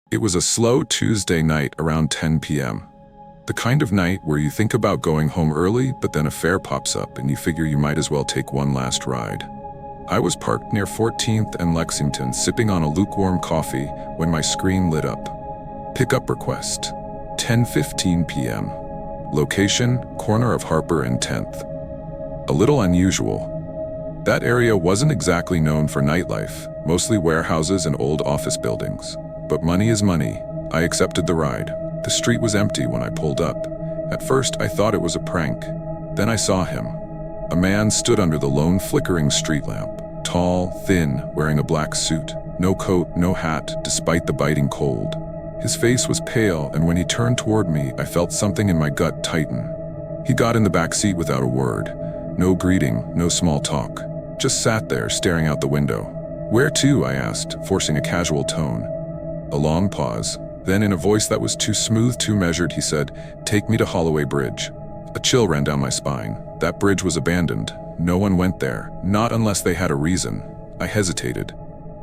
It was a slow Tuesday night around 10 p.m. The kind of night where you think about going home early, but then a fare pops up and you figure you might as well take one last ride. I was parked near 14th and Lexington, sipping on a lukewarm coffee when my screen lit up. Pickup request, 10:15 p.m. Location, corner of Harper and 10th. A little unusual. That area wasn't exactly known for nightlife, mostly warehouses and old office buildings. But money is money. I accepted the ride. The street was empty when I pulled up. At first, I thought it was a prank. Then I saw him. A man stood under the lone flickering street lamp. Tall, thin, wearing a black suit. No coat, no hat, despite the biting cold. His face was pale, and when he turned toward me, I felt something in my gut tighten. He got in the back seat without a word. No greeting, no small talk. Just sat there, staring out the window. "Where to?" I asked, forcing a casual tone. A long pause. Then, in a voice that was too smooth, too measured, he said, "Take me to Holloway Bridge." A chill ran down my spine. That bridge was abandoned. No one went there, not unless they had a reason. I hesitated.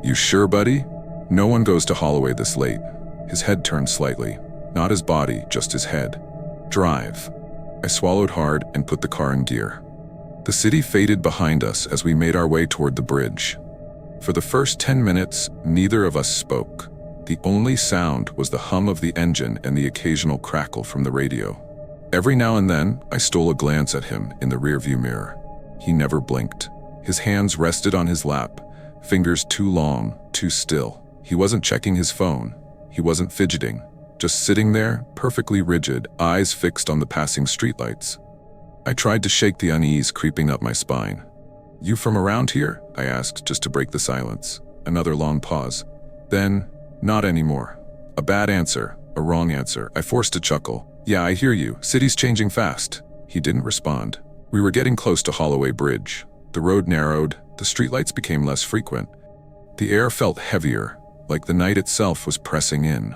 "You sure, buddy?" "No one goes to Holloway this late." His head turned slightly. Not his body, just his head. "Drive." I swallowed hard and put the car in gear. The city faded behind us as we made our way toward the bridge. For the first 10 minutes, neither of us spoke. The only sound was the hum of the engine and the occasional crackle from the radio. Every now and then, I stole a glance at him in the rearview mirror. He never blinked. His hands rested on his lap, fingers too long, too still. He wasn't checking his phone. He wasn't fidgeting. Just sitting there, perfectly rigid, eyes fixed on the passing streetlights. I tried to shake the unease creeping up my spine. "You from around here?" I asked, just to break the silence. Another long pause. Then, "Not anymore." A bad answer, a wrong answer. I forced a chuckle. "Yeah, I hear you. City's changing fast." He didn't respond. We were getting close to Holloway Bridge. The road narrowed, the streetlights became less frequent. The air felt heavier, like the night itself was pressing in.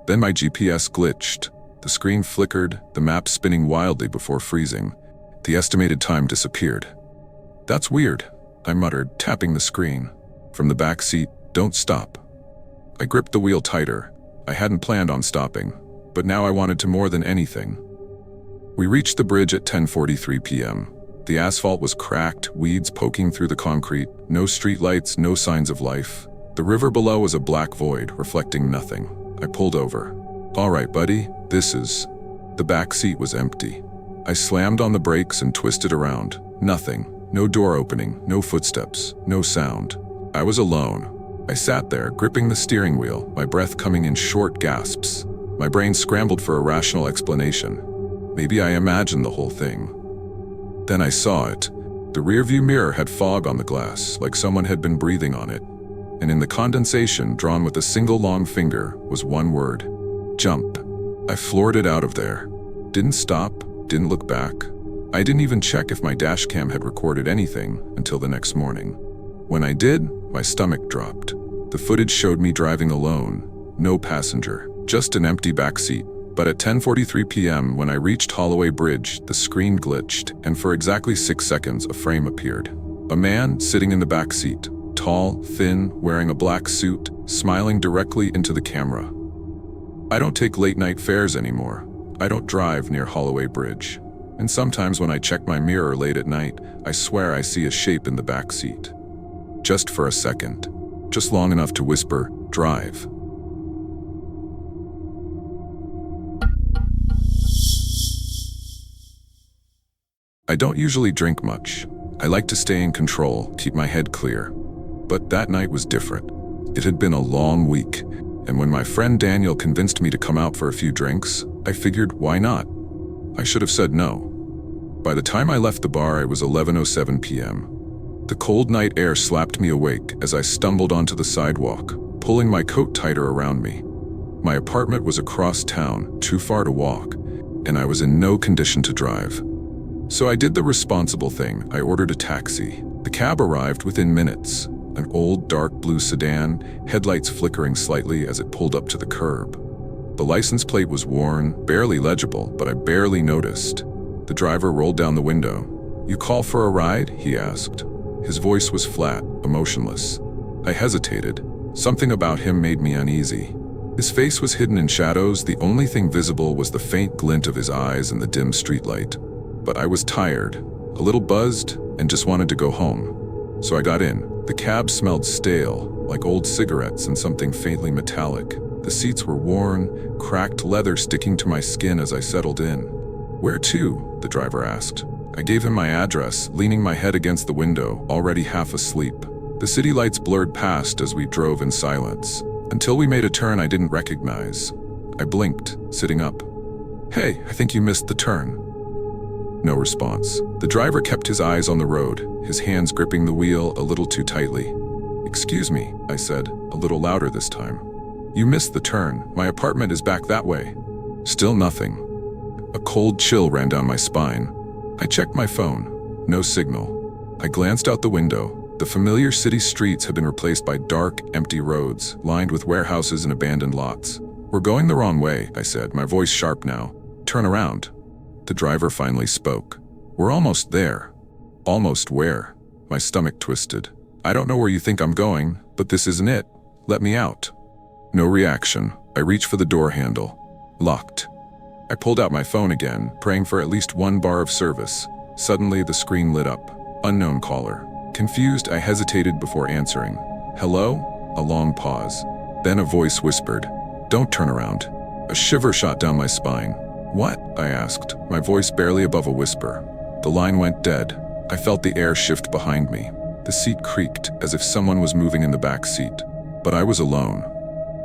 Then my GPS glitched. The screen flickered, the map spinning wildly before freezing. The estimated time disappeared. "That's weird," I muttered, tapping the screen. From the back seat, "Don't stop." I gripped the wheel tighter. I hadn't planned on stopping, but now I wanted to more than anything. We reached the bridge at 10:43 p.m. The asphalt was cracked, weeds poking through the concrete, no streetlights, no signs of life. The river below was a black void, reflecting nothing. I pulled over. "All right, buddy, this is..." The back seat was empty. I slammed on the brakes and twisted around. Nothing. No door opening, no footsteps, no sound. I was alone. I sat there, gripping the steering wheel, my breath coming in short gasps. My brain scrambled for a rational explanation. Maybe I imagined the whole thing. Then I saw it. The rearview mirror had fog on the glass, like someone had been breathing on it. And in the condensation, drawn with a single long finger, was one word: jump. I floored it out of there. Didn't stop, didn't look back. I didn't even check if my dashcam had recorded anything until the next morning. When I did, my stomach dropped. The footage showed me driving alone. No passenger, just an empty back seat. But at 10:43 p.m., when I reached Holloway Bridge, the screen glitched, and for exactly 6 seconds, a frame appeared. A man sitting in the back seat, tall, thin, wearing a black suit, smiling directly into the camera. I don't take late-night fares anymore. I don't drive near Holloway Bridge. And sometimes when I check my mirror late at night, I swear I see a shape in the back seat. Just for a second. Just long enough to whisper, "Drive." I don't usually drink much. I like to stay in control, keep my head clear. But that night was different. It had been a long week, and when my friend Daniel convinced me to come out for a few drinks, I figured, why not? I should have said no. By the time I left the bar, it was 11:07 p.m. The cold night air slapped me awake as I stumbled onto the sidewalk, pulling my coat tighter around me. My apartment was across town, too far to walk, and I was in no condition to drive. So I did the responsible thing. I ordered a taxi. The cab arrived within minutes. An old dark blue sedan, headlights flickering slightly as it pulled up to the curb. The license plate was worn, barely legible, but I barely noticed. The driver rolled down the window. "You call for a ride?" he asked. His voice was flat, emotionless. I hesitated. Something about him made me uneasy. His face was hidden in shadows. The only thing visible was the faint glint of his eyes in the dim streetlight. But I was tired, a little buzzed, and just wanted to go home. So I got in. The cab smelled stale, like old cigarettes and something faintly metallic. The seats were worn, cracked leather sticking to my skin as I settled in. "Where to?" the driver asked. I gave him my address, leaning my head against the window, already half asleep. The city lights blurred past as we drove in silence, until we made a turn I didn't recognize. I blinked, sitting up. "Hey, I think you missed the turn." No response. The driver kept his eyes on the road, his hands gripping the wheel a little too tightly. "Excuse me," I said, a little louder this time. "You missed the turn. My apartment is back that way." Still nothing. A cold chill ran down my spine. I checked my phone. No signal. I glanced out the window. The familiar city streets had been replaced by dark, empty roads, lined with warehouses and abandoned lots. "We're going the wrong way," I said, my voice sharp now. "Turn around." The driver finally spoke. "We're almost there." "Almost where?" My stomach twisted. "I don't know where you think I'm going, but this isn't it. Let me out." No reaction. I reached for the door handle. Locked. I pulled out my phone again, praying for at least one bar of service. Suddenly, the screen lit up. Unknown caller. Confused, I hesitated before answering. "Hello?" A long pause. Then a voice whispered, "Don't turn around." A shiver shot down my spine. "What?" I asked, my voice barely above a whisper. The line went dead. I felt the air shift behind me. The seat creaked, as if someone was moving in the back seat. But I was alone.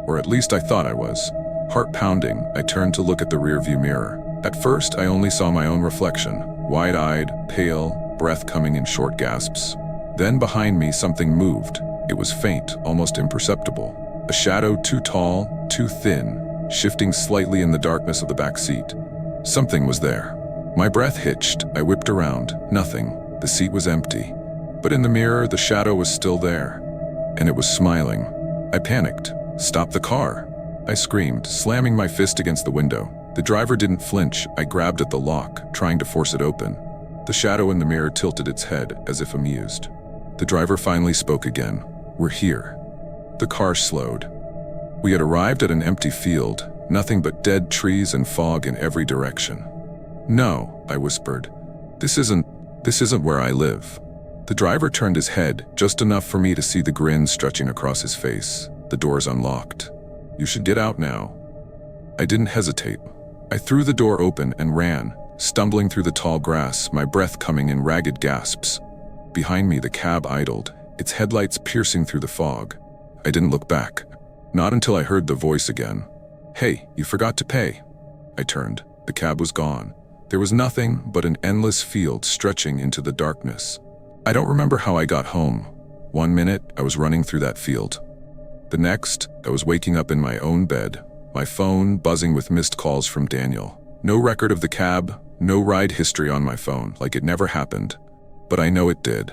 Or at least I thought I was. Heart pounding, I turned to look at the rearview mirror. At first, I only saw my own reflection, wide-eyed, pale, breath coming in short gasps. Then behind me, something moved. It was faint, almost imperceptible. A shadow too tall, too thin, shifting slightly in the darkness of the back seat. Something was there. My breath hitched. I whipped around. Nothing. The seat was empty. But in the mirror, the shadow was still there. And it was smiling. I panicked. "Stop the car!" I screamed, slamming my fist against the window. The driver didn't flinch. I grabbed at the lock, trying to force it open. The shadow in the mirror tilted its head, as if amused. The driver finally spoke again. "We're here." The car slowed. We had arrived at an empty field, nothing but dead trees and fog in every direction. "No," I whispered. This isn't where I live." The driver turned his head, just enough for me to see the grin stretching across his face. The doors unlocked. "You should get out now." I didn't hesitate. I threw the door open and ran, stumbling through the tall grass, my breath coming in ragged gasps. Behind me, the cab idled, its headlights piercing through the fog. I didn't look back. Not until I heard the voice again. "Hey, you forgot to pay." I turned. The cab was gone. There was nothing but an endless field stretching into the darkness. I don't remember how I got home. 1 minute, I was running through that field. The next, I was waking up in my own bed, my phone buzzing with missed calls from Daniel. No record of the cab, no ride history on my phone, like it never happened. But I know it did.